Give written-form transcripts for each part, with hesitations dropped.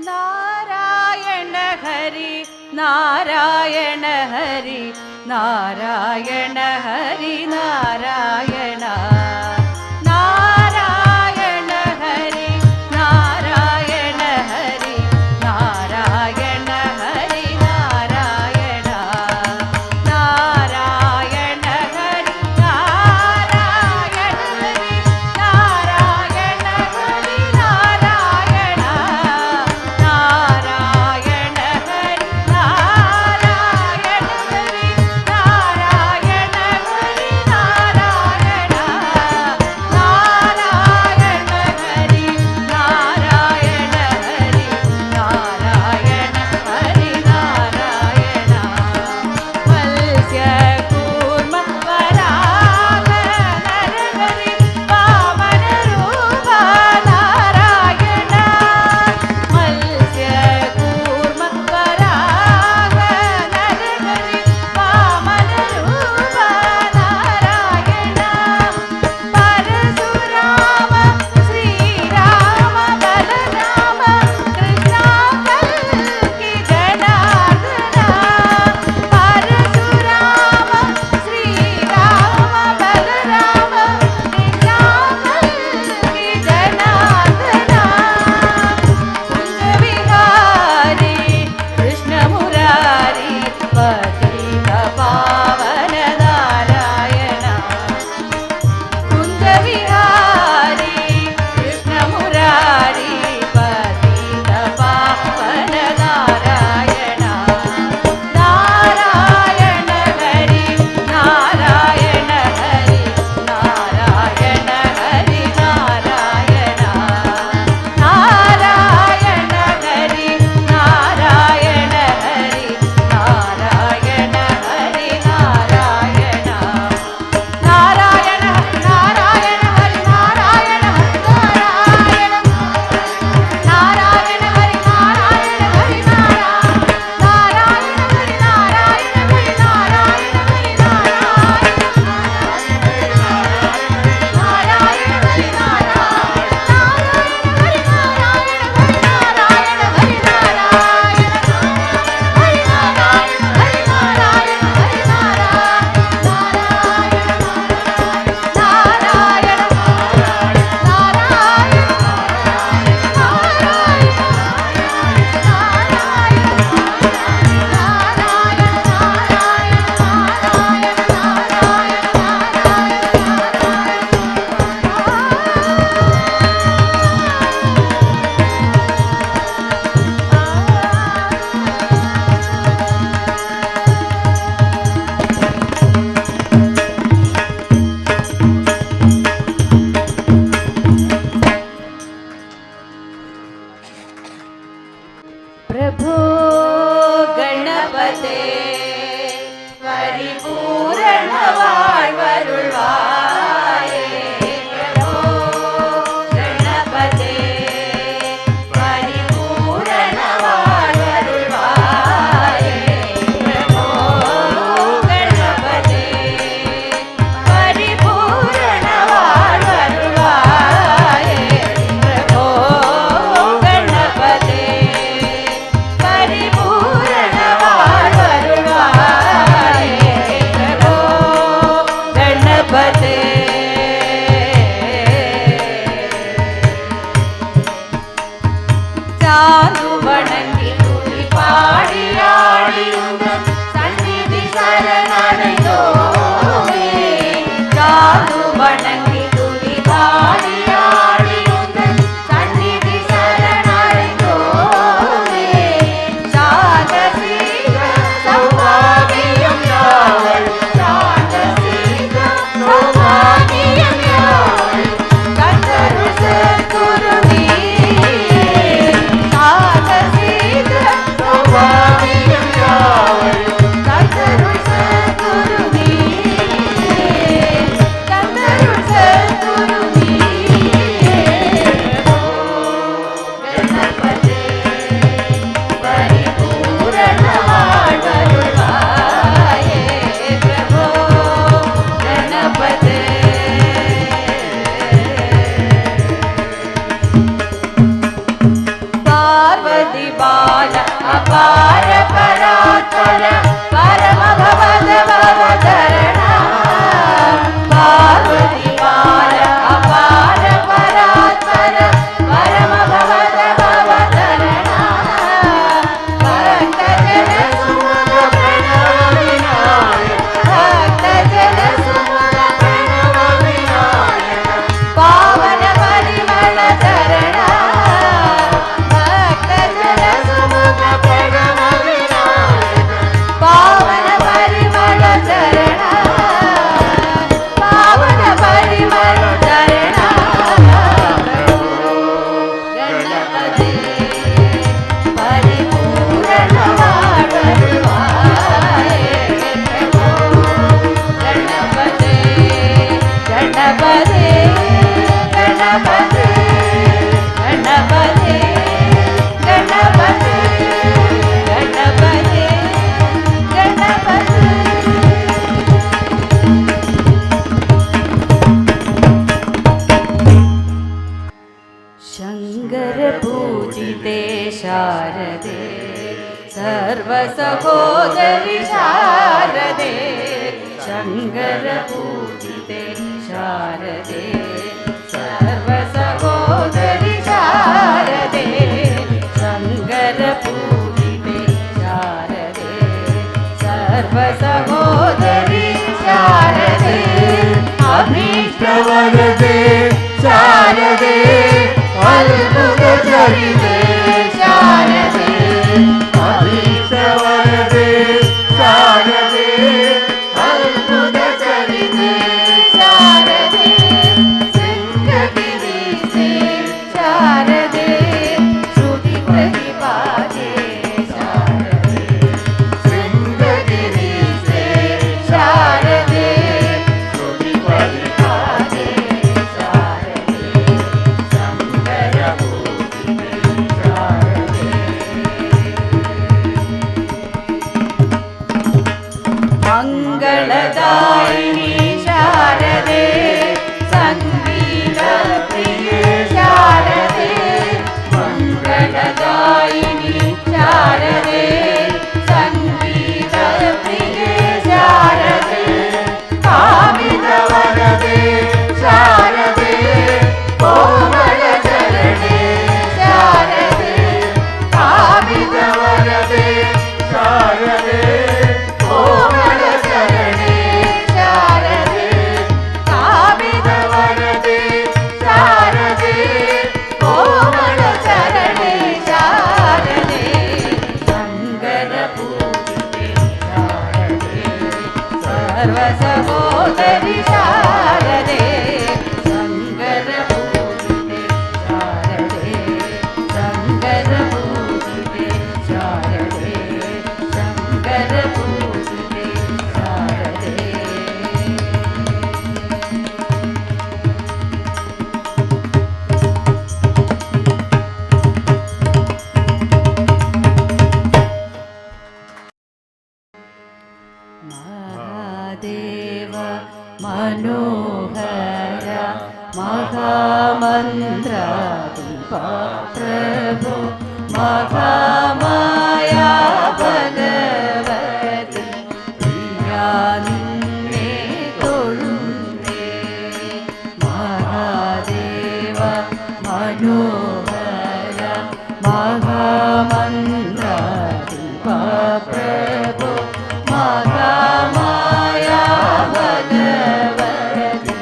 നാരായണ ഹരി നാരായണ ഹരി നാരായണ ഹരി നാരായണ നാരായണ ഹരി നാരായണ ഹരി നാരായണ ഹരി നാരായണ നാരായണ ഹരി നാരായണ ഹരി നാരായണ ഹരി നാരായണ നാരായണ ഹരി നാരായണ ഹരി നാരായണ ഹരി നാരായണ गणपते പാർവതി ബാല അപാര പരാത്പര പരമ ഭവത ഭവതരണ പാർവതി ബാല അപാര പരാത്പര പരമ ഭവത ഭവതരണ ഭക്തജന സുമുഖ പ്രണവ വിനായക ഭക്തജന സുമുഖ പ്രണവ വിനായക പാവന പരിമള ചരണ ഭക്തജന സുമുഖ പ്രണവ വിനായക പാവന പരിമള ചരണ പാവന പരിമള ചരണ ഗണപതി പരിപൂരണമാടുവായേ ഗണപതി ഗണപതി ഗണപതി ഗണപതി ഗണപതി ഗണപതി ഗണപതി ശങ്കര പൂജിതേ ശാരദേ സർവസഹോദരി ശാരദേ ശങ്കര പൂജിതേ ശാരദേ സർവസഹോദരി ശാരദേ ശങ്കര പൂജിതേ ശാരദേ സർവസഹോദരി ശാരദേ അഭീഷ്ടവരദേ ശാരദേ അത്ഭുത ചരിതേ ശാരദേ അഭീഷ്ടവരദേ ശാരദേ അത്ഭുത ചരിതേ ശാരദേ ശൃംഗഗിരീശേ ശാരദേ ശ്രുതി പ്രതിപാദേ ശാരദേ ശൃംഗഗിരീശേ ശാരദേ ശ്രുതി പ്രതിപാദേ ശാരദേ ശങ്കര പൂജിതേ ശാരദേ മംഗളദായിനി ശാരദേ സംഗീത പ്രിയേ ശാരദേ മംഗളദായിനി ശാരദേ സംഗീത പ്രിയേ ശാരദേ കാമിതവരദേ ശാരദേ കോമള ചരണേ ശാരദേ കാമിതവരദേ ശാരദേ കോമള ചരണേ ശാരദേ കാമിതവരദേ ശാരദേ കോമള ചരണേ ശാരദേ ശങ്കര പൂജിതേ ശാരദേ സർവസഹോദരി ശാരദേ ശങ്കര പൂജിതേ ശാരദേ ശങ്കര പൂജിതേ ശാരദേ ശങ്കര പൂജിതേ ശാരദേ മഹാദേവ മനോഹര മഹാമന്ത്രാധിപ പ്രഭു മഹാമായ ഭഗവതി പ്രിയാ നിന്നെ തൊഴുന്നേ മഹാദേവ മനോഹര മഹാമന്ത്രാധിപ പ്രഭു മഹാമായ ഭഗവതി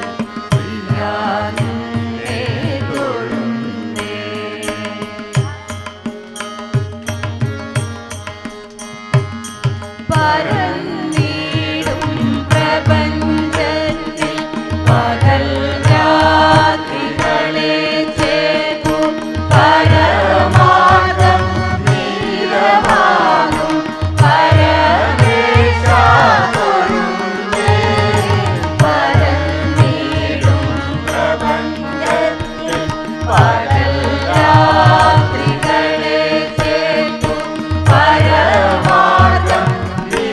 പ്രിയാ നിന്നെ തൊഴുന്നേ പരന്നീടും പ്രപഞ്ചത്തിൽ പകൽ രാത്രികളെ ചേർന്നു പരമാർത്ഥം നീരമാകും പരമേശ തൊഴുന്നേ പരന്നീടും പ്രപഞ്ചത്തിൽ പകൽ രാത്രികളെ ചേർന്നു പരമാർത്ഥം നീ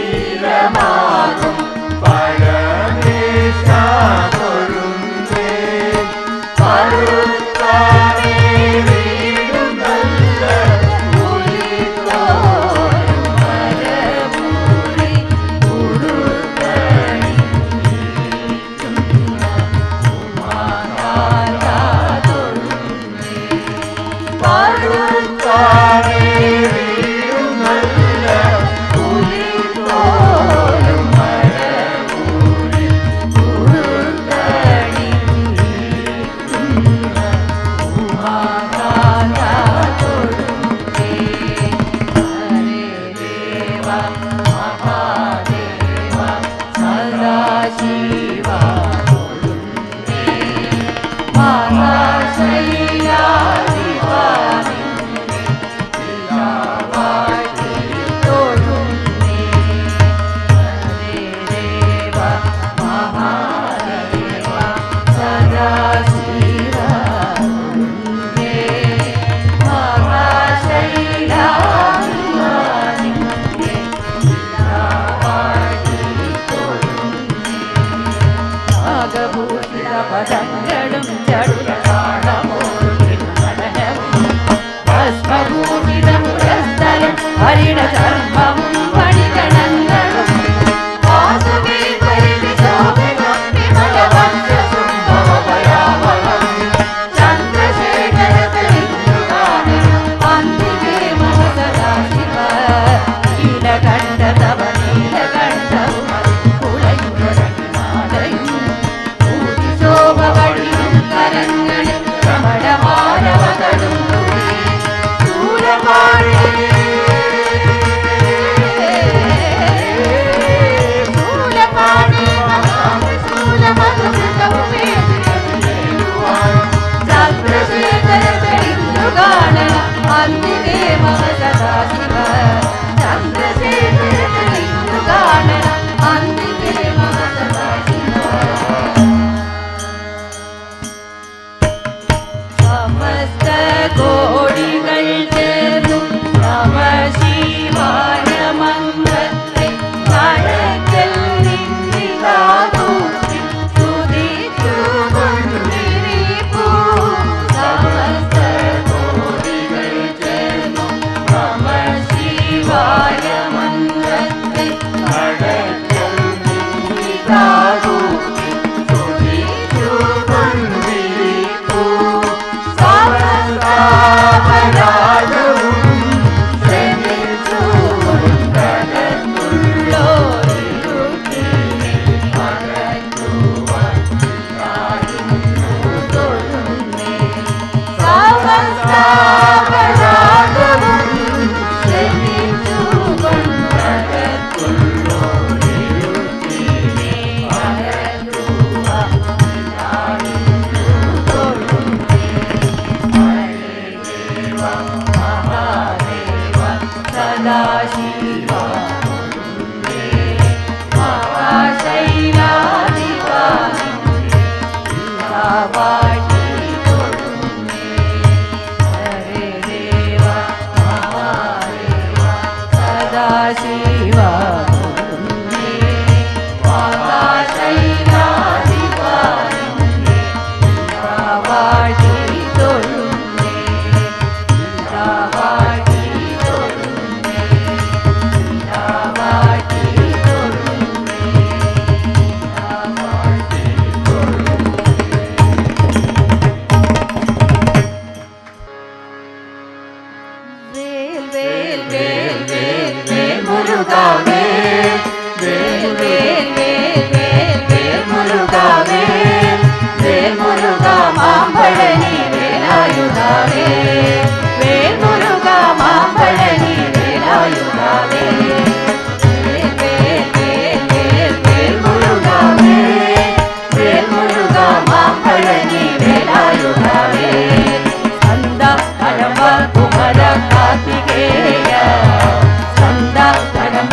മഹാദേവ സദാശിവ പദങ്ങളും ഭസ്മഭൂഷിതമുരസ്ഥലം ഹരിണ ചർമ്മവും പണിഗണങ്ങളും ചന്ദ്രശേഖരത്തിലെ സദാശിവ നീലകണ്ഠ തവ നീലകണ്ഠവും കരങ്ങളിൽ കമടമാരവകളും ചന്ദ്രശേഖരത്തിലിന്നു കാണണം അന്തികേ മമ സദാശിവ ചന്ദ്രശേഖരത്തിലിന്നു കാണണം അന്തികേ മമ സദാശിവ സമസ്ത കോടികൾ ചേർന്നു നമ ശിവായ മന്ത്രത്തെ കടക്കൽ നിന്നിതാകൂട്ടി സ്തുതിച്ചു കൊണ്ടിരിപ്പൂ സമസ്ത കോടികൾ ചേർന്നു നമ ശിവായ മന്ത്രത്തെ കടക്കൽ നിന്നിതാകൂട്ടി സ്തുതിച്ചു കൊണ്ടിരിപ്പൂ സദാശിവ മഹാശൈലാധിവാണി ഹരേ ദേവ മഹാദേവ സദാശിവ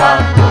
Bye.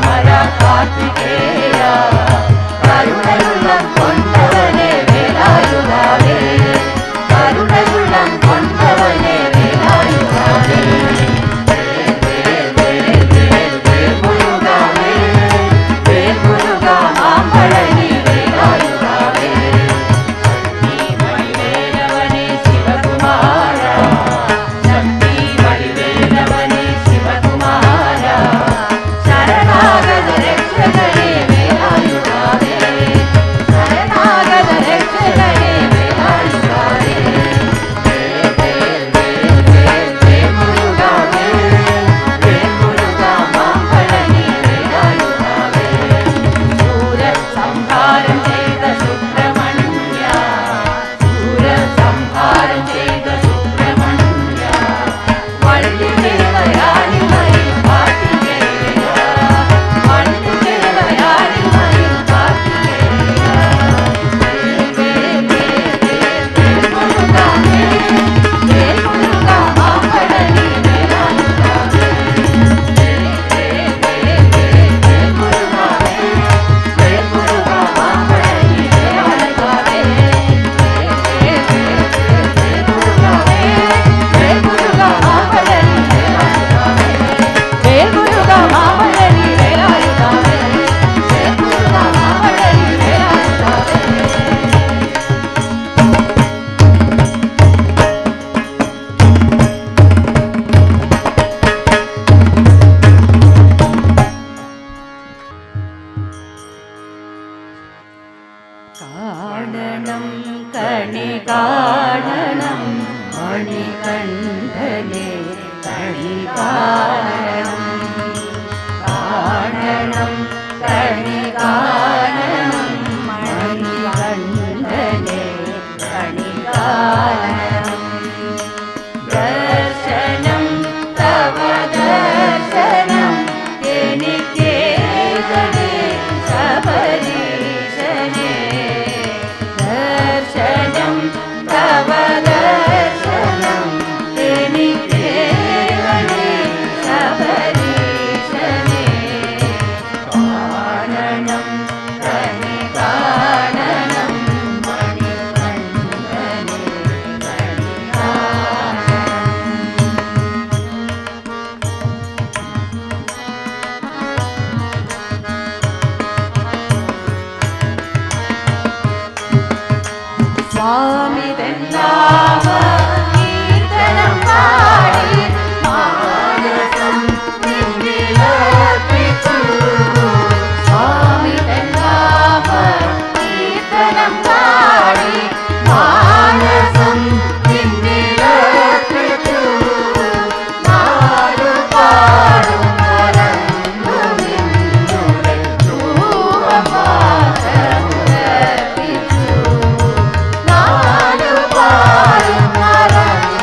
കാണണം കാണണം കണി കാണണം മണികണ്ഠനെ കണി കാണണം ദർശനം തവ ദർശനം എനിക്കേകണേ ശബരീശനേ ദർശനം തവ ദർശനം എനിക്കേകണേ ശബരീശനേ കാണണം കണി കാണണം മണികണ്ഠനെ കണി സ്വാമി തന്നാമ കീർത്തനം പാടി മാനസം നിന്നിലർപ്പിച്ചു സ്വാമി തന്നാമ കീർത്തനം പാടി മാനസം നിന്നിലർപ്പിച്ചു നാലു പാടും മറന്നു നിന്നുടെ രൂപം മാത്രമുറപ്പിച്ചു നാലു പാടും മറന്നു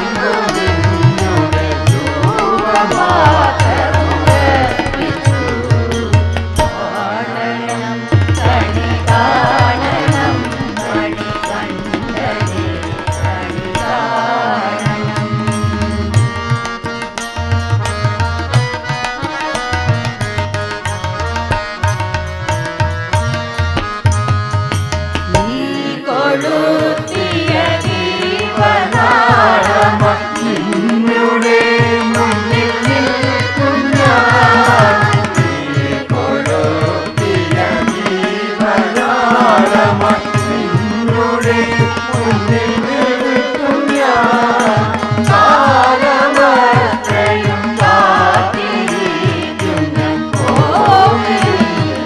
നിന്നുടെ രൂപം മാത്രമുറപ്പിച്ചു കാണണം കണി കാണണം മണികണ്ഠനെ കണി കാണണം നീ കൊളുത്തിയ ദീപനാളമ നിന്നുടെ മുന്നിൽ നിൽക്കും ഞാൻ നീ കൊളുത്തിയ ദീപനാളമ നിന്നുടെ മുന്നിൽ നിൽക്കും ഞാൻ കാലമത്രയും കാത്തിരിക്കുന്ന കോവിൽ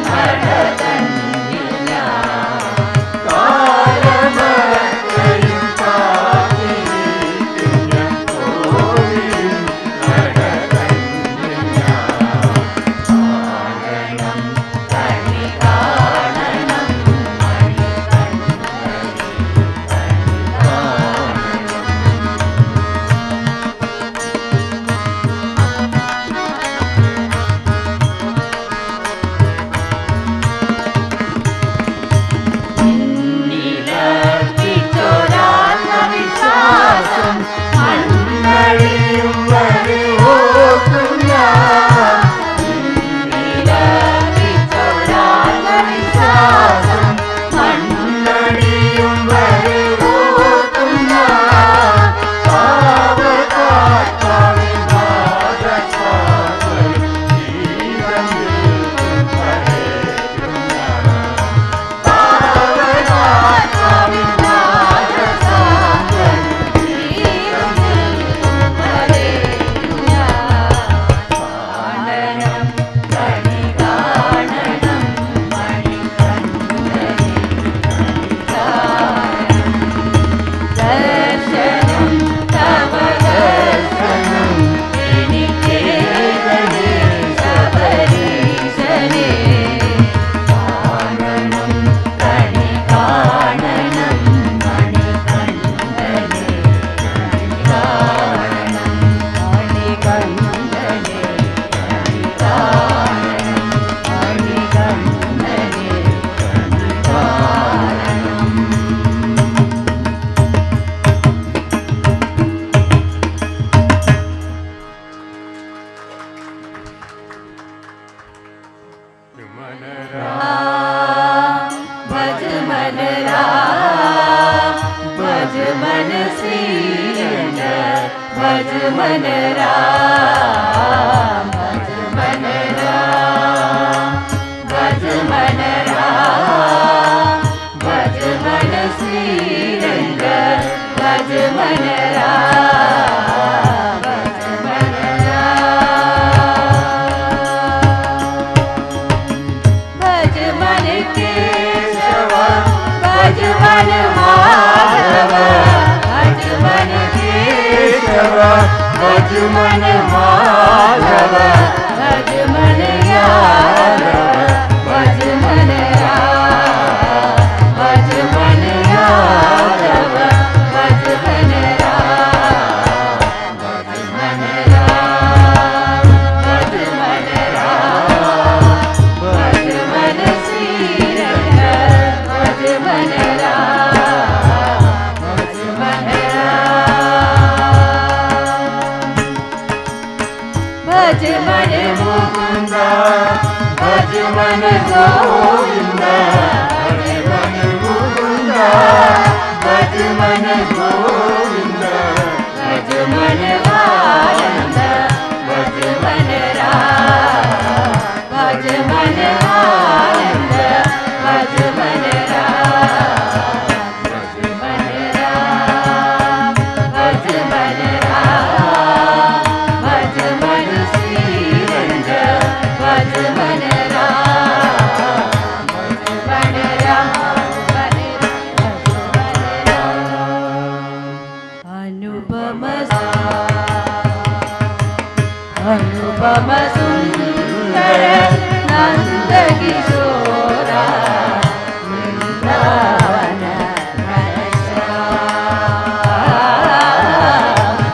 നടതന്നില്ല കാലമത്രയും കാത്തിരിക്കുന്ന കോവിൽ നടതന്നില്ല കാണണം കണി കാണണം മണികണ്ഠനെ കണി നിന്നിലർപ്പിച്ചൊരാത്മവിശ്വാസം മണ്ണഴിയും വരെ ഓർക്കും ഞാൻ നിന്നിലർപ്പിച്ചൊരാത്മവിശ്വാസം മണ്ണഴിയും വരെ ഓർക്കും ഞാൻ പാവകാത്മാവിൻ നാദസ്വാദം ജീവനിൽ പരേറ്റും ഞാൻ പാവകാത്മാവിൻ നാദസ്വാദം ജീവനിൽ പരേറ്റും ഞാൻ കാണണം കണി കാണണം മണികണ്ഠനെ കണി കാണണം ദർശനം തവ ദർശനം എനിക്കേകണേ ശബരീശനേ കാണണം കണി കാണണം മണികണ്ഠനെ കണി കാണണം മണികണ്ഠനെ കണി കാണണം മണികണ്ഠനെ കണി കാണണം भज मन राम भज मन श्रीरंग भज मन राम भज मन राम भज मन राम भज मन श्रीरंग भज मन राम भज मन राम भज मन केशव भज मन माधव भज मन केशव भज मन माधव भज मन यादव भज मन राम भज मन यादव भज मन राम भज मन राम भज मन राम भज मन श्री रंग भज मन राम भज मन राम भज मन मुकुंद भज मन गोविंद भज मन मुकुंद भज मन गोविंद भज मन आनंद भज मन राम भज मन आनंद भज मन राम भज मन राम भज मन राम भज मन श्री रंग भज मन राम भज मन राम भज मन राम अनुपम अनुपम सुंदर नंद किशोरा वृंदावन घनश्याम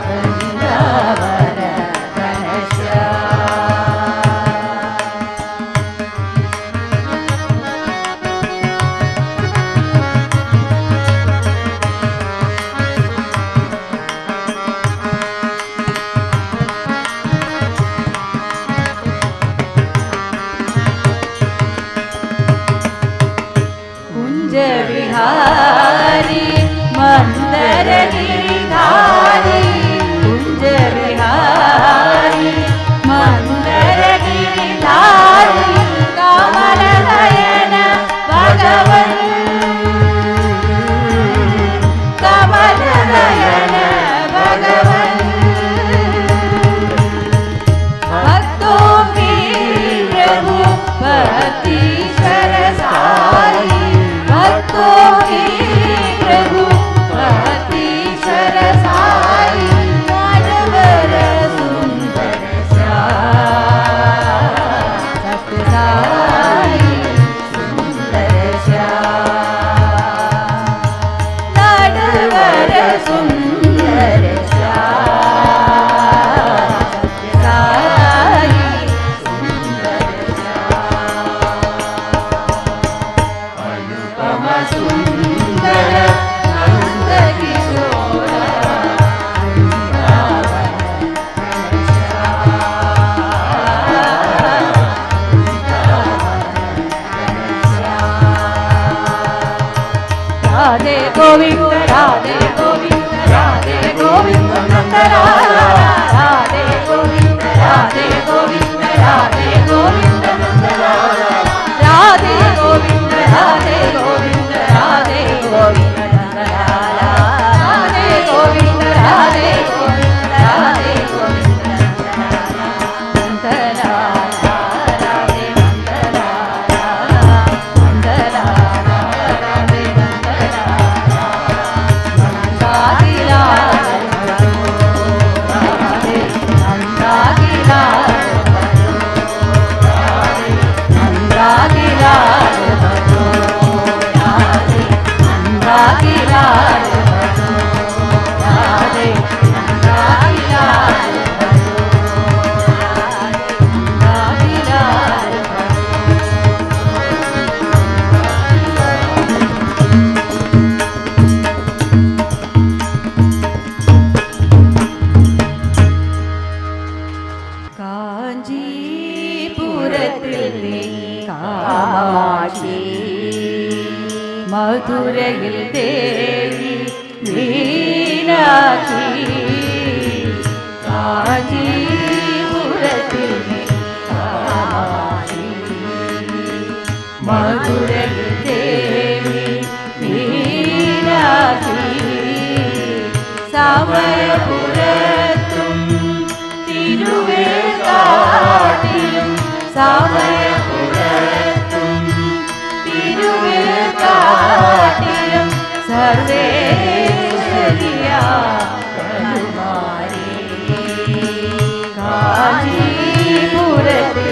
वृंदावन कुंज विहारी मंदर गिरिधारी कुंज विहारी मंदर गिरिधारी कमल नयन भगवन कमल नयन भगवन भक्तों की प्रभु भक्ति सरसाई भक्तों की प्रभु भक्ति सरसाई मानवर सुंदर श्याम सत्य साई सुंदर श्याम मानवर सुंदर श्याम सत्य साई सुंदर अनुपम सुंदर नंद किशोरा वृंदावन राधे गोविंद राधे गोविंद राधे गोविंद नंद राधे गोविंद राधे गोविंद राधे गोविंद नंद राधे गोविंद राधे गोविंद राधे गोविंद नंद राधे गोविंद राधे गोविंद राधे गोविंद नंद राधे नंद राधे കാഞ്ചീപുരത്തിലെ കാമാക്ഷി മധുരയിൽ ദേവി മീനാക്ഷി കാഞ്ചീപുരത്തിലെ കാമാക്ഷി മധുരയിൽ ദേവി മീനാക്ഷി സമയപുരത്തും തിരുവേൽക്കാട്ടിലും സമയപുരത്തും തിരുവേൽക്കാട്ടിലും സർവേശ്വരിയാ ഹനുമാനേ കാഞ്ചീപുരത്തിൽ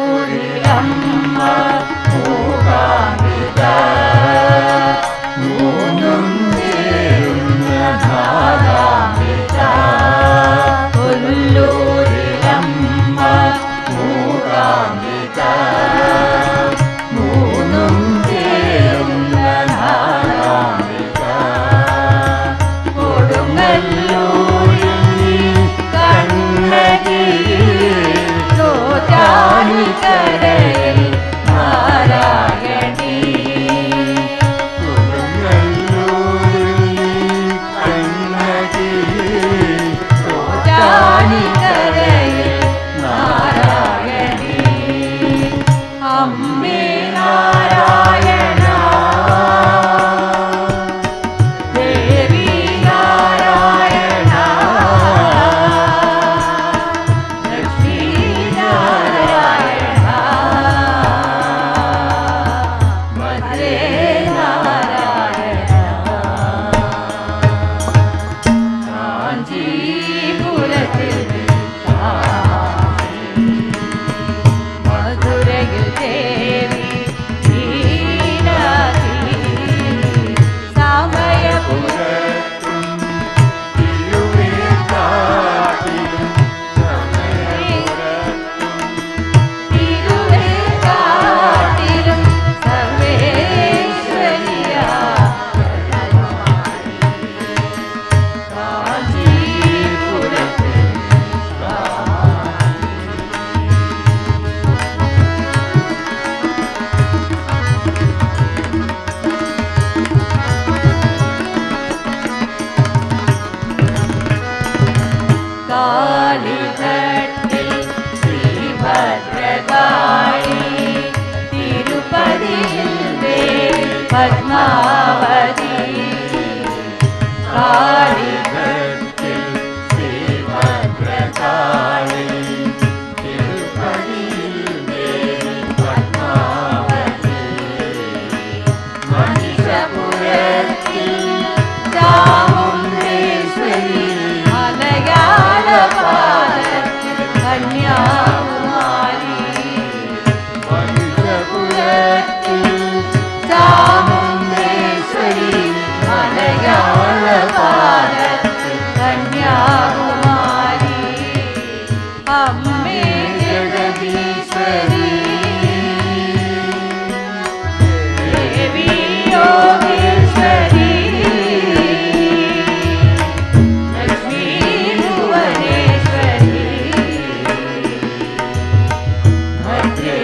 കൊല്ലൂരിലമ്മ മൂകാംബിക മൂന്നും ചേരുന്ന ഭാഗാംബിക കൊല്ലൂരിലമ്മ മൂകാംബിക മൂന്നും ചേരുന്ന ഭാഗാംബിക കൊടുങ്ങല്ലൂരിൽ കണ്ണകിയിൽ ചോറ്റാനിക്കരയിൽ നാരായണീ ചോറ്റാനിക്കരയിൽ നാരായണീ അമ്മേ നാരായണ ദേവി നാരായണ ലക്ഷ്മീ നാരായണ ഭദ്രേ നാരായണ കാഞ്ചീപുരത്തിൽ മധുരയിൽ ദേവി നീലാതി സമയപുരത്തും തിരുവേൽക്കാട്ടിലും സർവേശ്വരിയ കാഞ്ചീപുരത്തിൽ കാളിഘട്ടിൽ ശ്രീഭദ്രകാളി തിരുപ്പതിയിൽ ദേവി പത്മാവതി കാളിഘട്ടിൽ ശ്രീഭദ്രകാളി തിരുപ്പതിയിൽ ദേവി പത്മാവതി മഹിഷപുരത്തിൽ ചാമുണ്ഡേശ്വരി മലയാളപാലത്തിൽ കന്യാകുമാരി മഹിഷപുരത്തിൽ ചാമുണ്ഡേശ്വരി മലയാളപാലത്തിൽ കന്യാകുമാരി അമ്മേ ജഗദീശ്വരി ദേവി യോഗേശ്വരി ലക്ഷ്മീ ഭുവനേശ്വരി ഭദ്രേ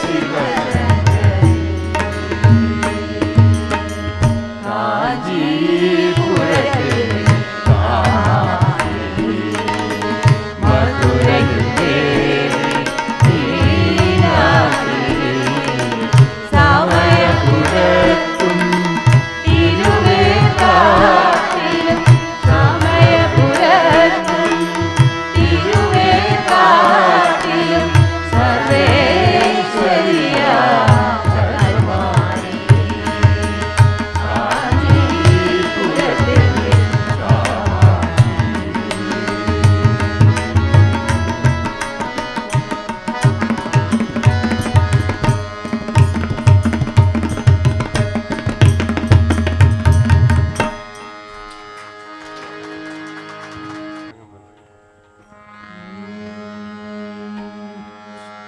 ശിവശങ്കരി കാഞ്ചീപുരത്തിൽ മധുരയിൽ ദേവി നീലാതി സമയപുരത്തും തിരുവേൽക്കാട്ടിലും സമയപുരത്തും തിരുവേൽക്കാട്ടിലും സർവേശ്വരിയ കരുമാരി കാഞ്ചീപുരത്തിൽ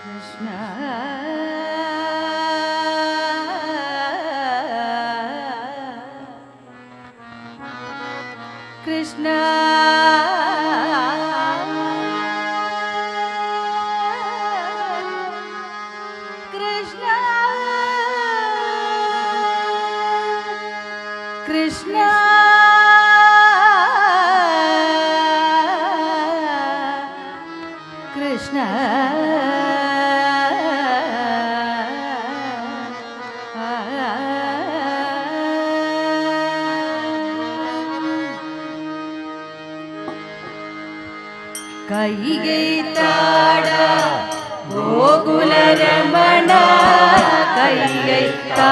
കൃഷ്ണ കൃഷ്ണ കൃഷ്ണ കൃഷ്ണ കൃഷ്ണ கையைத்தாட கோகுலரமண கையைத்தாட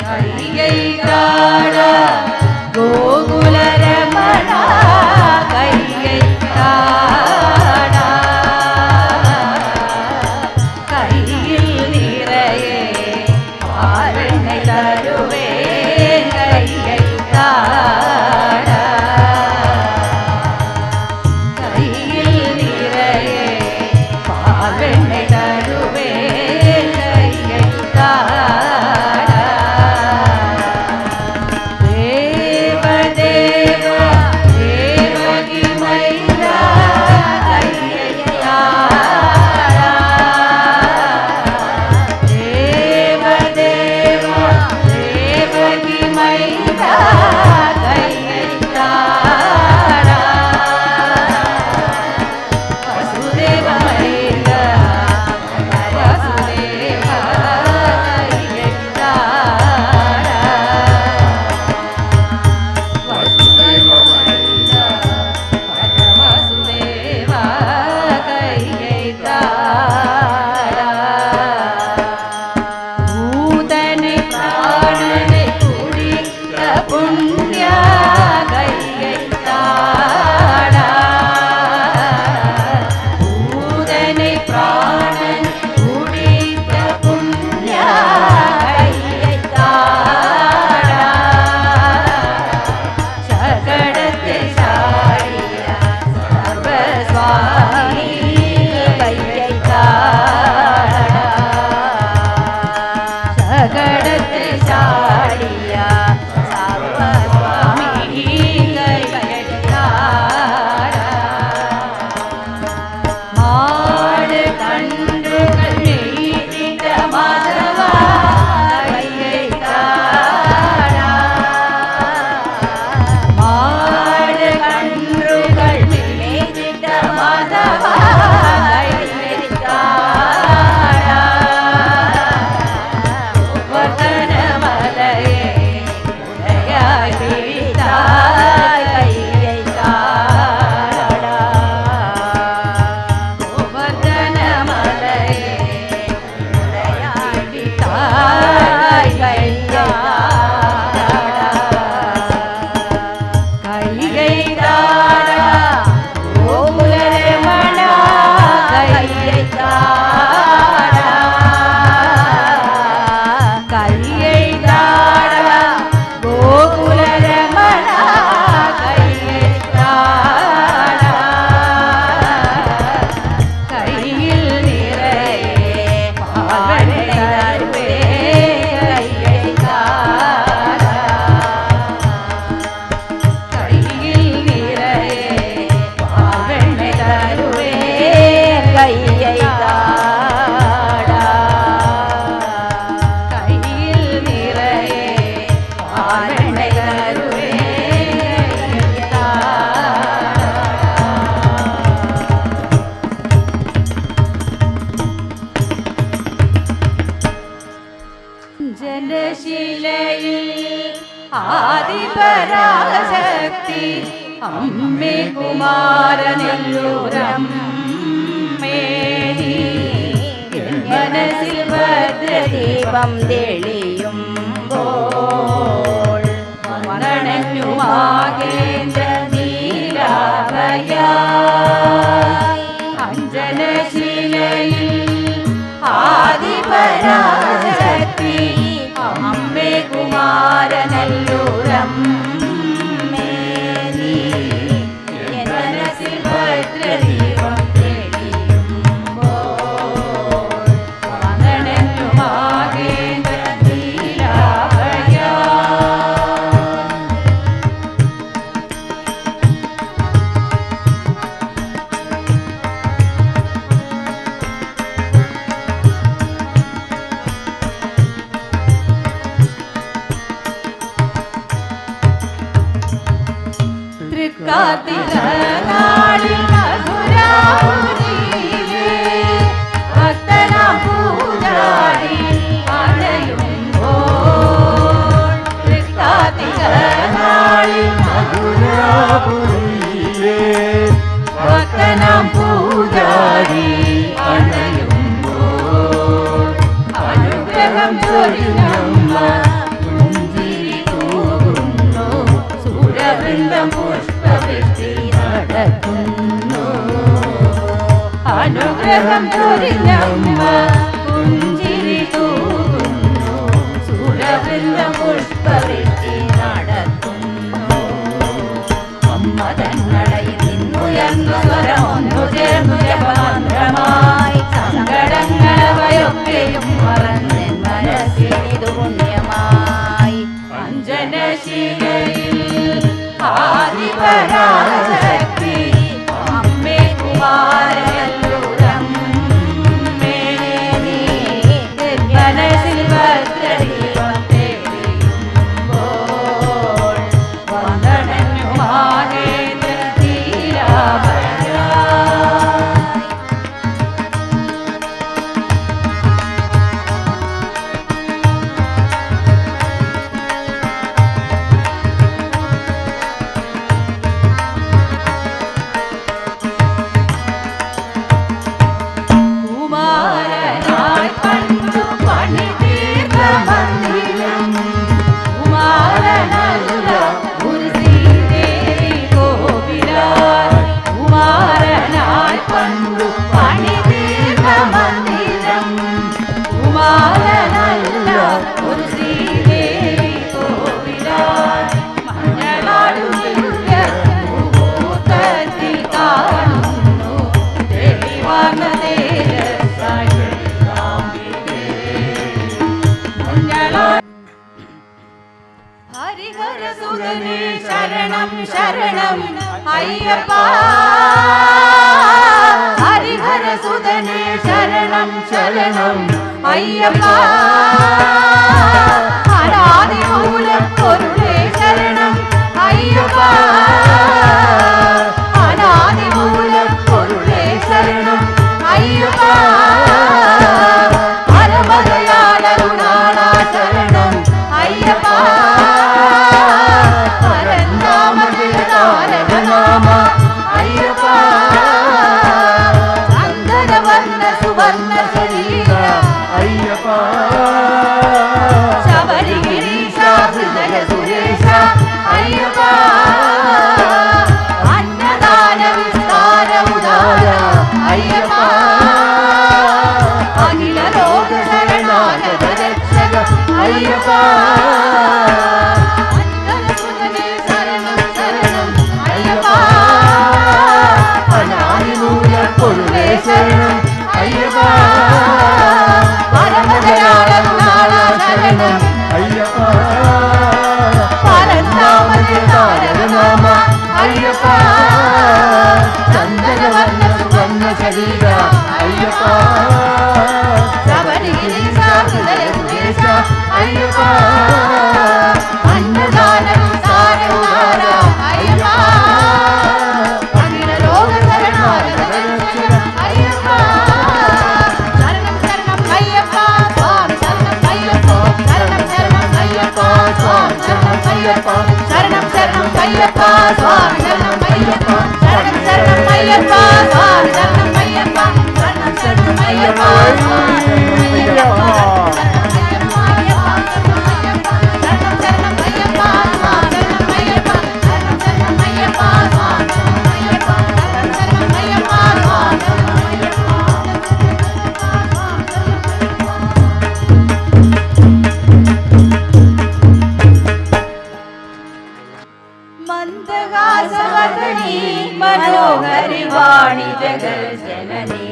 கையைத்தாட கோகுலரமண கையைத்தாட கையில் நிறைய பாரணை தருவே கையைத்தாட கையில் நிறைய பாரணை தருவே கையைத்தாட தேவதேவ தேவகி மைந்தா கையைத்தாட தேவதேவ தேவகி மைந்தா கையைத்தாட வசுதேவ மைந்தா வசுதேவ கையைத்தாட வசுதேவ மைந்தா வசுதேவ கையைத்தாட பூதனை பிராணனை குடித்த புண்ணிய கையைத்தாட பூதனை பிராணன் குடித்த புண்ணிய கையைத்தாட சகடத்தை சாடிய சர்வஸ்வாமி கையைத்தாட சகடத்தை சாடிய சர்வஸ்வாமி கையைத்தாட மாடு கன்றுகள் மேய்த்திட்ட மாதவா கையைத்தாட மாடு கன்றுகள் மேய்த்திட்ட மாதவா கையைத்தாட வர்தன மலையே உடையாய் பிடித்தாய் கையைத்தாட வர்தன மலையே உடையாய் பிடித்தாய் கையைத்தாட கையைத்தாட கோகுலரமண கையைத்தாட கையைத்தாட கோகுலரமண கையைத்தாட கையில் நிறைய பாவனை தருவே கையைத்தாட கையில் நிறைய பாவனை தருவே கையைத்தாட கையில் நிறைய பாவனை தருவே ജനശിലയിൽ ആദിപരാശക്തി അമ്മേ കുമാരനെല്ലൂരം മേനി മനസ്സിൽ ഭദ്രദീപം തെളിയുമ്പോൾ മരണഞ്ഞു മാകേന്ദ്ര നീലാഭയ അഞ്ജനശിലയിൽ ആദിപരാശക്തി അമ്മേ കുമാരനെല്ലൂരം മേനി മനസ്സിൽ ഭദ്രദീപം തെളിയുമ്പോൾ മരണഞ്ഞു മാകേന്ദ്ര നീലാഭയ തൃക്കാർത്തിക നാളിൽ മധുരാപുരിയിലെ ഭക്തനാം പൂജാരി അണയുമ്പോൾ തൃക്കാർത്തിക നാളിൽ മധുരാപുരിയിലെ ഭക്തനാം പൂജാരി അണയുമ്പോൾ അനുഗ്രഹം ചൊരിഞ്ഞമ്മ പുഞ്ചിരി തൂകുന്നു സുരവൃന്ദം പുഷ്പവൃഷ്ടി നടക്കുന്നു അനുഗ്രഹം ചൊരിഞ്ഞമ്മ പുഞ്ചിരി തൂകുന്നു സുരവൃന്ദം പുഷ്പവൃഷ്ടി നടക്കുന്നു അമ്മ തന്നടയിൽ നിന്നുയർന്നു സ്വരമൊന്നു ചേർന്നു ജപമന്ത്രമായി സങ്കടങ്ങളവയൊക്കെയും മറന്നെൻ മനസ്സിനിതു പുണ്യമായി അഞ്ജനശിലയിൽ ആദിപരാശക്തി അമ്മേ കുമാരല്ലൂരമ്മേ നീ മനസ്സിൽ ഭദ്രദീപം തെളിയുമ്പോൾ വന്ദനഞ്ഞു മാനേന്ദ്ര തീരാഭരണ കുമാരനായി കണ്ടു പണി തീർത്ത മന്ദിരം കുമാരനല്ല ഒരു ശ്രീദേവി കോവിലായി കുമാരനായി കണ്ടു പണി തീർത്ത മന്ദിരം കുമാരനല്ല ഒരു ശ്രീദേവി കോവിലായി മഞ്ഞളാടും മുഹൂർത്തത്തിൽ കാണുന്നു തെളിവാർന്ന ഹരിഹരസുതനേ ശരണം ശരണം അയ്യപ്പ ഹരിഹരസുതനേ ശരണം ശരണം അയ്യപ്പ അനാദിമൂലപ്പൊരുളേ ശരണം അയ്യപ്പ അനാദിമൂലപ്പൊരുളേ ശരണം അയ്യപ്പ പരമദയാലരുണാള ശരണം അയ്യപ്പ പരന്താമനാമ അയ്യപ്പ ചന്ദനവർണ്ണ സുവർണ്ണ ശരീര അയ്യപ്പ ശബരിഗിരീശ ഹൃദയ സുരേശ അയ്യപ്പ അന്നദാന വിസ്താര ഉദാര അയ്യപ്പ അഖില ലോക ശരണാഗത രക്ഷക അയ്യപ്പ അനാദിമൂലപ്പൊരുളേ ശരണം അയ്യപ്പ പരമദയാളരുണാള ശരണം അയ്യപ്പ പരന്താമനാമ അയ്യപ്പ ചന്ദനവർണ്ണ സുവർണ്ണ ശരീര അയ്യപ്പ ശബരിഗിരീശ ഹൃദയ സുരേശ അയ്യപ്പ അന്നദാന വിസ്താര ഉദാര അയ്യപ്പ അഖില ലോക ശരണാഗത രക്ഷക അയ്യപ്പ ശരണം ശരണം അയ്യപ്പ സ്വാമി ശരണം അയ്യപ്പ ശരണം ശരണം അയ്യപ്പ സ്വാമി ശരണം അയ്യപ്പ ശരണം ശരണം അയ്യപ്പ സ്വാമി ശരണം അയ്യപ്പ ശരണം ശരണം അയ്യപ്പ സ്വാമി ശരണം അയ്യപ്പ ശരണം ശരണം അയ്യപ്പ സ്വാമി മന്ദഹാസവദനീ മനോഹരി വാണി ജഗജ്ജനനീ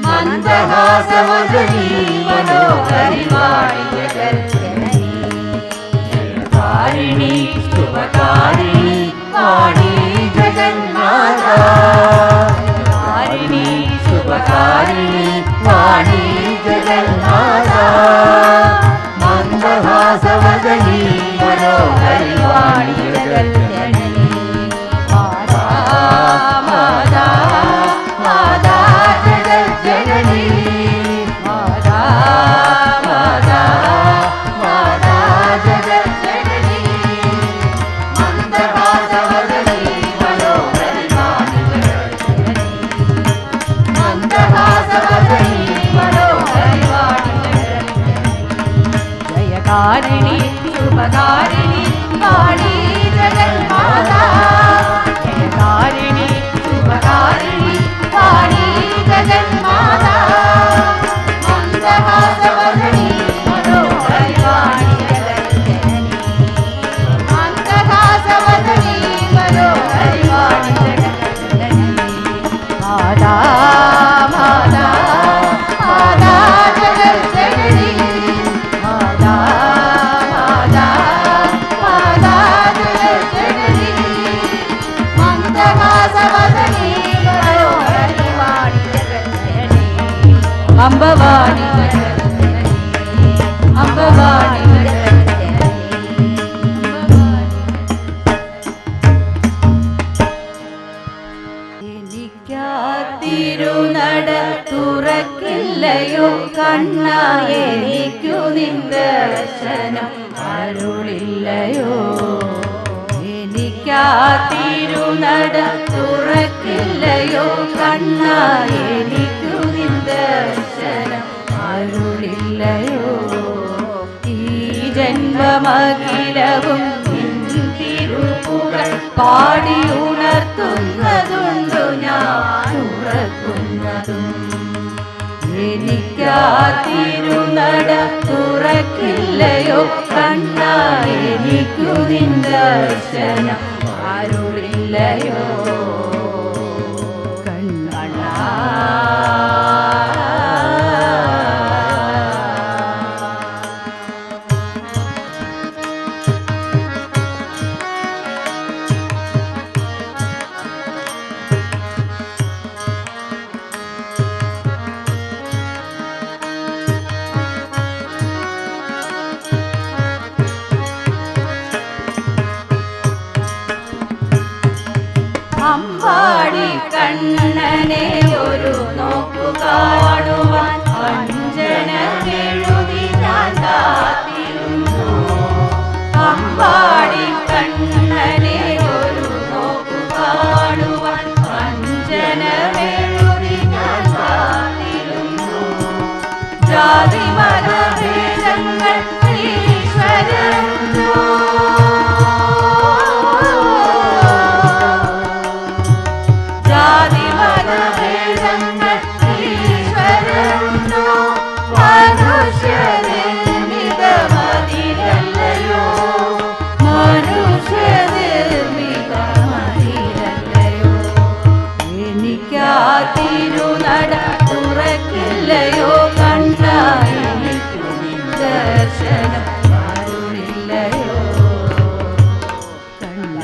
മന്ദഹാസവദനീ മനോഹരി വാണി ജഗജ്ജനനീ കാരിണി ശുഭകാരിണി വാണി ജഗന്മാതാ കാരിണി ശുഭകാരിണി വാണി ജഗന്മാതാ മന്ദഹാസവദനീ മനോഹരി വാണി ജഗജ്ജനനീ മാതാ മാതാ മാതാ ജഗജ്ജനനീ മാതാ മാതാ മാതാ ജഗജ്ജനനീ മന്ദ അംബവാണി അംബവാണി എനിക്കാതിരുനട തുറക്കില്ലയോ കണ്ണ എനിക്കു നിന്ദർശനം അരുളില്ലയോ എനിക്കാതിരുനട തുറക്കില്ലയോ കണ്ണ എനിക്കു നിന്ദർശനം അരുളില്ലയോ ഈ ജന്മമഖിലവും തിരുപ്പുകൾ പാടി ഉണർത്തുന്നതുണ്ടു ഞാൻ ഉറക്കുന്നതും എനിക്കാതിരുനട തുറക്കില്ലയോ കണ്ണ എനിക്കു നിന്ദർശനം അരുളില്ലയോ അമ്പാടി കണ്ണനെ ഒരു നോക്കു കാണുവാൻ അഞ്ജനമെഴുതി ഞാൻ കാത്തിരുന്നു അമ്പാടി കണ്ണനെ ഒരു നോക്കു കാണുവാൻ അഞ്ജനമെഴുതി ഞാൻ കാത്തിരുന്നു ജാതി മതഭേദങ്ങൾ ഈശ്വരനോ തിരുനട തുറക്കില്ലയോ കണ്ണ എനിക്കു ദർശനം അരുളില്ലയോ കണ്ണ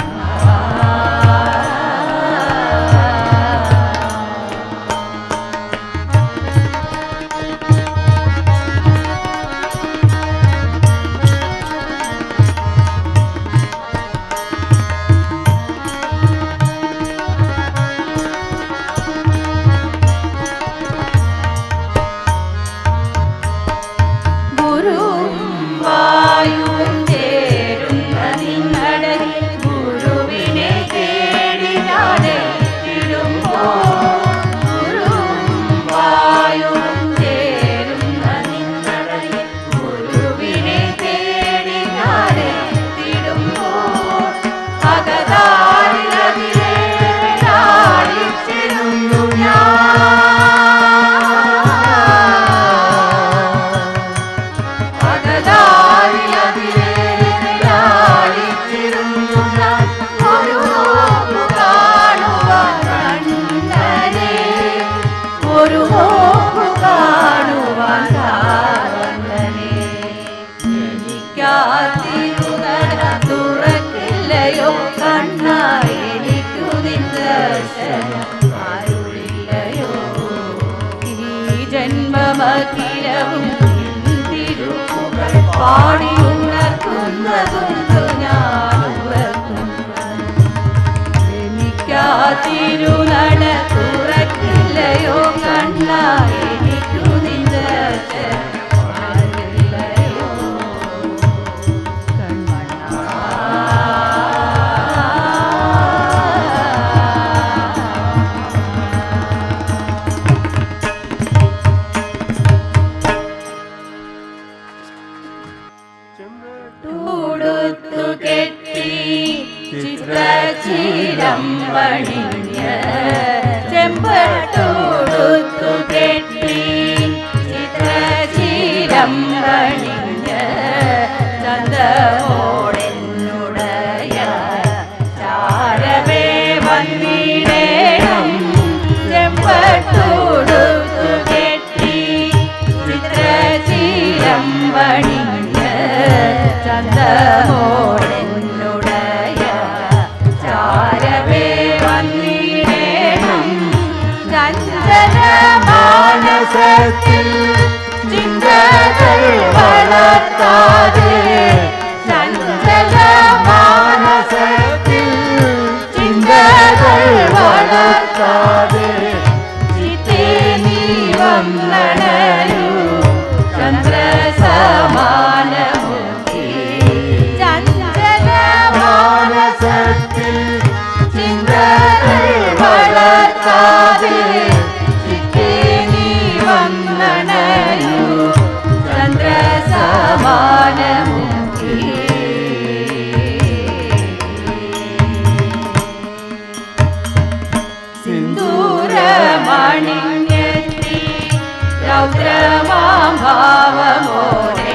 തുറക്കില്ലയോ കണ്ണ എനിക്കു നിന്ദർശനം അരുളില്ലയോ ഈ ജന്മമഖിലവും തിരുപ്പുകൾ പാടി ഉണർത്തുന്നതുണ്ടു ഞാൻ ഉറക്കുന്നു എനിക്കാതിരുനട തുറക്കില്ലയോ കണ്ണ എനിക്കു നിന്ദർശനം ചിത്രചീരമ്പണിഞ്ഞ് ചെമ്പട്ടൂടുത്തു കെട്ടി ചിത്രചീരമ്പണിഞ്ഞ് ചന്തമോടെന്നുടയ ചാരവേ വന്നിടേണം ചെമ്പട്ടൂടുത്തു കെട്ടി ചിത്രചീരമ്പണിഞ്ഞ് ചന്തമോടെ ചാരവേ വന്നിടേ മാനസത്തിൽ ചിന്തകൾ വളർത്താതെ ചഞ്ചല മാനസത്തിൽ ചിന്തകൾ വളർത്താതെ ചിത്തേ നീ വന്നണയൂ ചന്ദ്രസമാനമൂർത്തി ചഞ്ചല മാനസത്തിൽ ചിന്തകൾ വളർത്താതെ ചിത്തേ നീ വന്നണയൂ ചന്ദ്രസമാനമൂർത്തി സിന്ദൂരമണിഞ്ഞെത്തി രൗദ്രമാം ഭാവമോരെ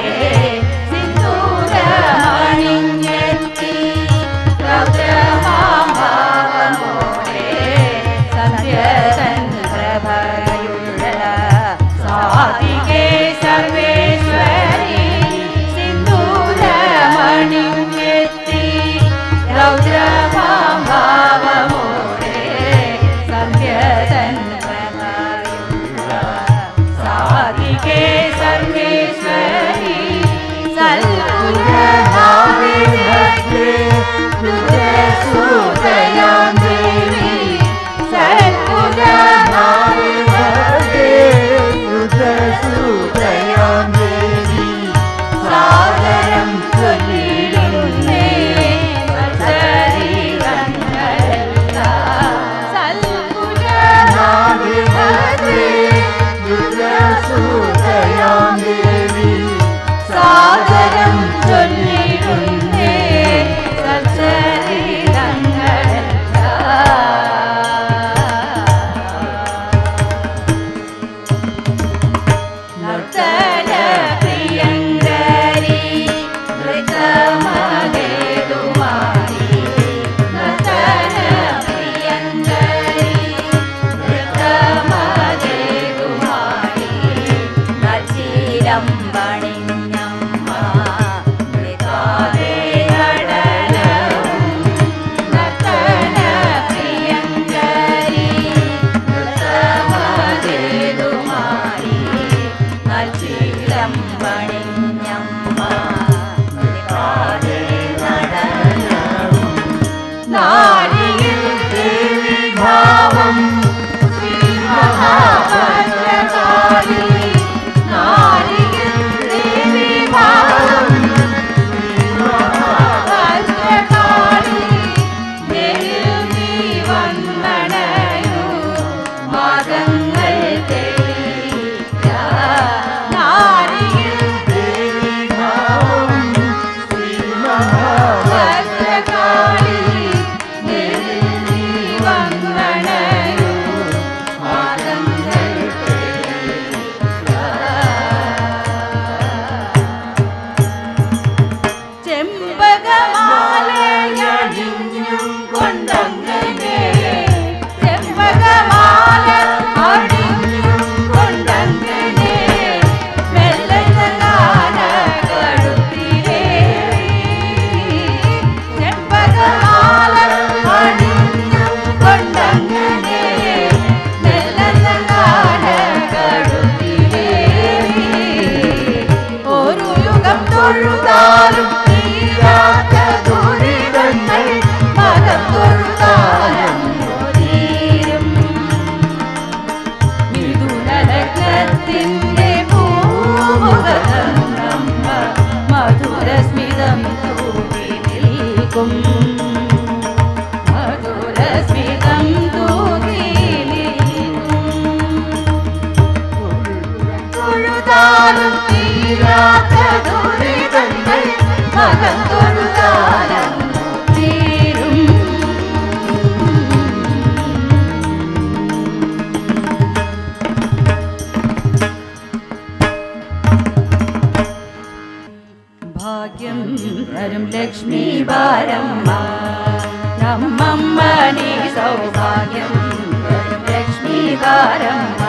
സിന്ദൂരമണിഞ്ഞെത്തി രൗദ്രമാം ഭാവമോരെ സന്ധ്യതൻ പ്രഭയുള്ള സാധികേ സർവേശ്വരി സിന്ദൂരമണിഞ്ഞെത്തി രൗദ്രമാം ഭാവമോരെ സന്ധ്യതൻ പ്രഭയുള്ള സാധികേ സർവേശ്വരി സൽഗുണഭാവിതേ രുദ്രസൂതയാം ദേവി സൽഗുണഭാവിതേ രുദ്രസൂതയാം ദേവി സാദരം ചൊല്ലിടുന്നേ രുദ്രസൂതയാം ദേവി സാദരം ചൊല്ലിടുന്നേ നർത്തന പ്രിയങ്കരി നൃത്തമകേതുമാരി നർത്തന പ്രിയങ്കരി നൃത്തമകേതുമാരി നച്ചിരം പണിഞ്ഞമ്മ മൃതാവേ നടനവും നർത്തന പ്രിയങ്കരി നൃത്തമകേതുമാരി നച്ചിരം പണിഞ്ഞമ്മ മൃതാവേ നടനവും നാരിയിൽ ദേവി ഭാവം ശ്രീ മഹാഭദ്രകാളി നാരിയിൽ ദേവി ഭാവം ശ്രീ മഹാഭദ്രകാളി ദേവിൽ നീ വന്നണയൂ മാതങ്ങൾ തെളിയിക്ക നാരിയിൽ ദേവി ഭാവം ശ്രീ മഹാഭദ്രകാളി ദേവിൽ നീ വന്നണയൂ മാതങ്ങൾ തെളിയിക്ക ചെമ്പകമാലയണിഞ്ഞും കൊണ്ടങ്ങനെ ചെമ്പകമാല അണിഞ്ഞും കൊണ്ടങ്ങനെ മെല്ലനാന കടുത്തിരേ ചെമ്പകമാല അണിഞ്ഞും കൊണ്ടങ്ങനെ മെല്ലനാന കടുത്തിരേ ഒരു യുഗം തൊഴുതാലും തീരാത്ത ദുരിതങ്ങൾ മകം തൊഴുതാലും തീരും മിഥുനലഗ്നത്തിന്റെ പൂമുഖത്തമ്മ മധുരസ്മിതം തൂകി നിൽക്കും മധുരസ്മിതം തൂകി നിൽക്കും തൊഴുതാലും തീരാത്ത ദുരിതങ്ങൾ മകം തൊഴുതാലും തീരും ഭാഗ്യം തരും ലക്ഷ്മി ബാരമ്മ നമ്മമ്മ നീ സൗഭാഗ്യം തരും ലക്ഷ്മി ബാരമ്മ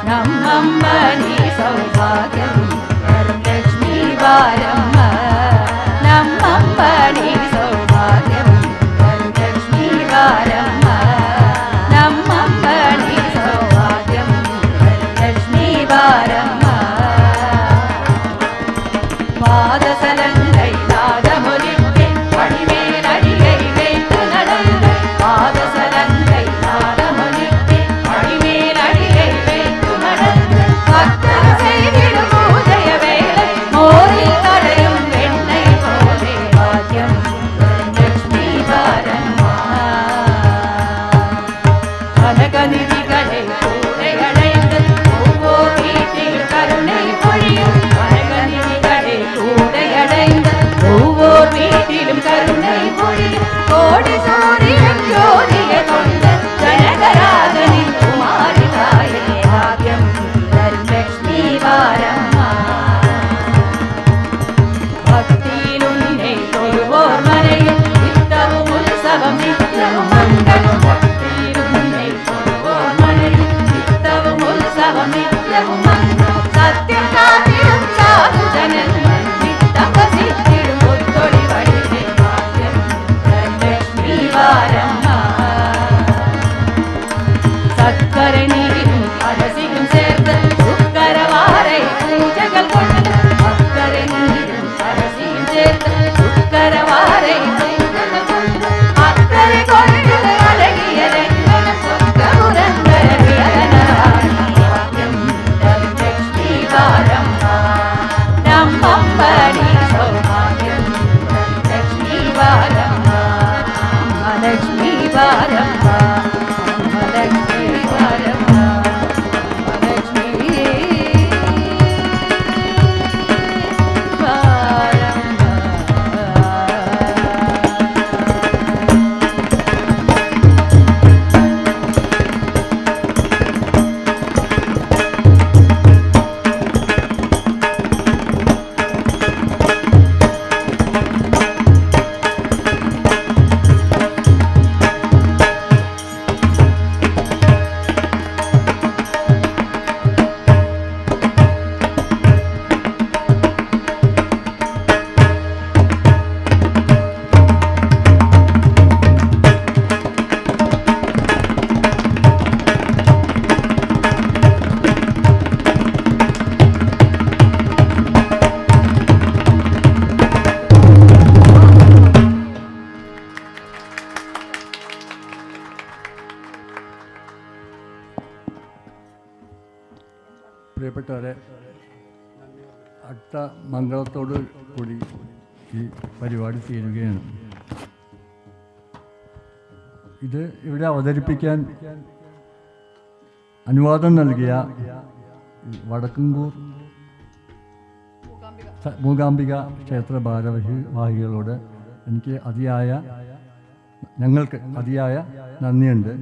നമ്മമ്മ നീ സൗഭാഗ്യം തരും ലക്ഷ്മി ബാരമ്മ നമ്മമ്മ നീ സൗഭാഗ്യം തരും ലക്ഷ്മി ബാരമ്മ നമ്മമ്മ നീ സൗഭാഗ്യം തരും ലക്ഷ്മി പ്രിയപ്പെട്ടവരെ, അടുത്ത മംഗളത്തോട് കൂടി ഈ പരിപാടി തീരുകയാണ്. ഇത് ഇവിടെ അവതരിപ്പിക്കാൻ അനുവാദം നൽകിയ വടക്കങ്കൂർ മൂകാംബിക ക്ഷേത്ര ഭാരവാഹികളോട് ഞങ്ങൾക്ക് അതിയായ നന്ദിയുണ്ട്.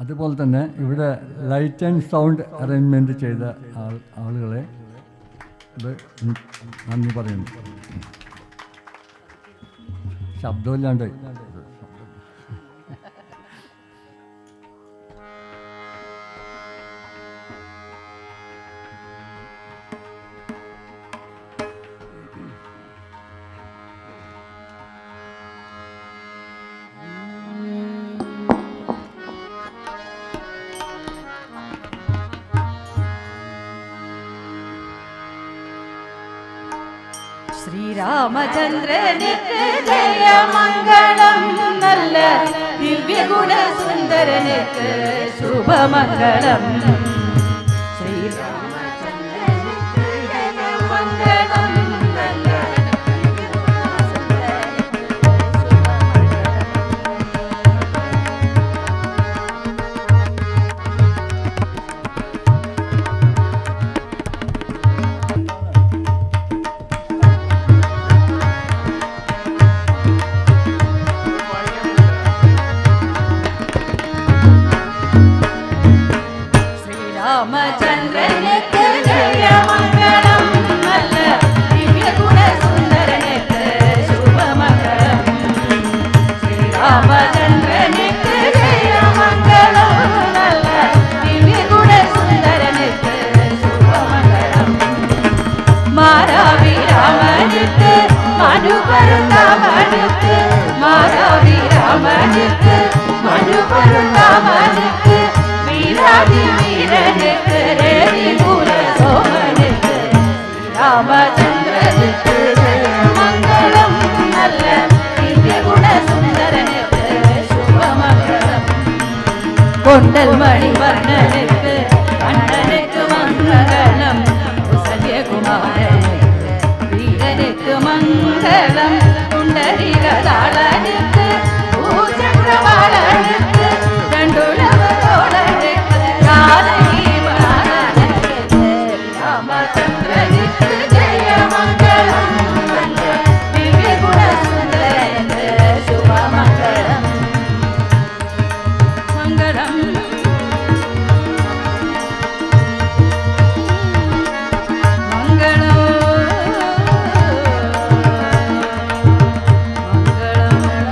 അതുപോലെ തന്നെ ഇവിടെ ലൈറ്റ് ആൻഡ് സൗണ്ട് അറേഞ്ച്മെൻറ്റ് ചെയ്ത ആളുകളെ നന്ദി പറയുന്നു. ശബ്ദമില്ലാണ്ട് ശ്രീരാമചന്ദ്രനിക്ക് ജയമംഗളം, നല്ല ദിവ്യഗുണ സുന്ദരനിക്ക് ശുഭമംഗളം. ശ്രീരാമചന്ദ്രനിക്ക് ജയമംഗളം, നല്ല രാമചന്ദ്രനിക്ക് ജയമംഗളം, നല്ല ദിവ്യഗുണ സുന്ദരനിക്ക് ശുഭമംഗളം. ശ്രീരാമചന്ദ്രനിക്ക് ജയമംഗളം, നല്ല ദിവ്യഗുണ സുന്ദരനിക്ക് ശുഭമംഗളം. മാരാവി രാമനിക്ക് മനുപരുത്താമനുക്ക്, മാരാവി രാമനിക്ക് മനുപരുത്താമനുക്ക്, വീരാതി വീരനുക്ക് രേതിപുര സോമനുക്ക്. രാമചന്ദ്രനിക്ക് ജയമംഗളം, നല്ല ദിവ്യഗുണ സുന്ദരനുക്ക് ശുഭമംഗളം. കൊണ്ടൽ മണിവർണ്ണനുക്ക് കണ്ണനുക്ക് മംഗളം, കുസല്യകുമാരനുക്ക് വീരനുക്ക് മംഗളം. കുണ്ടരികതാളനുക്ക് ഭൂചക്രവാളനുക്ക് രണ്ടുളവരോളനുക്ക് രാമചന്ദ്രനിക്ക് ജയമംഗളം, നല്ല ദിവ്യഗുണ സുന്ദരനുക്ക് ശുഭമംഗളം. മംഗളം മംഗളം മംഗളം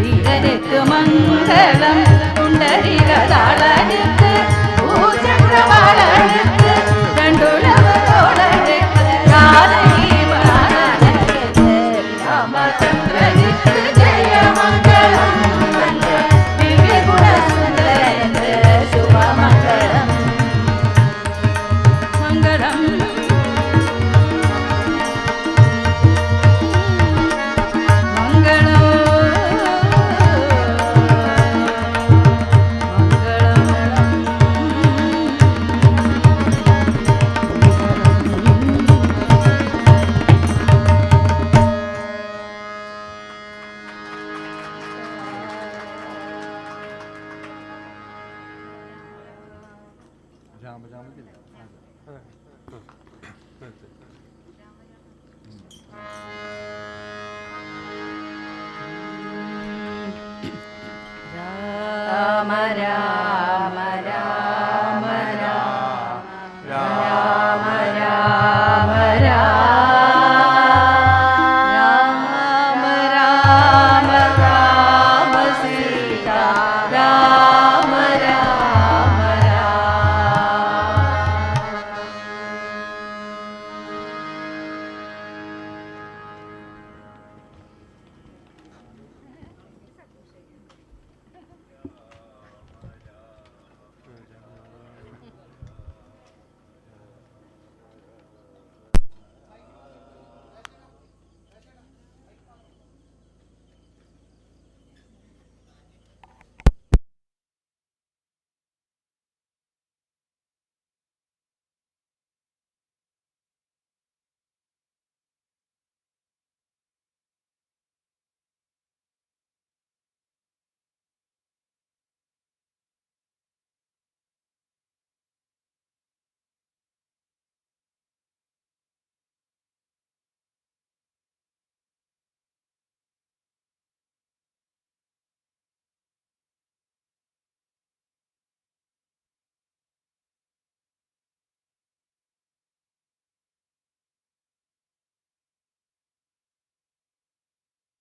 വീരനുക്ക് മംഗളം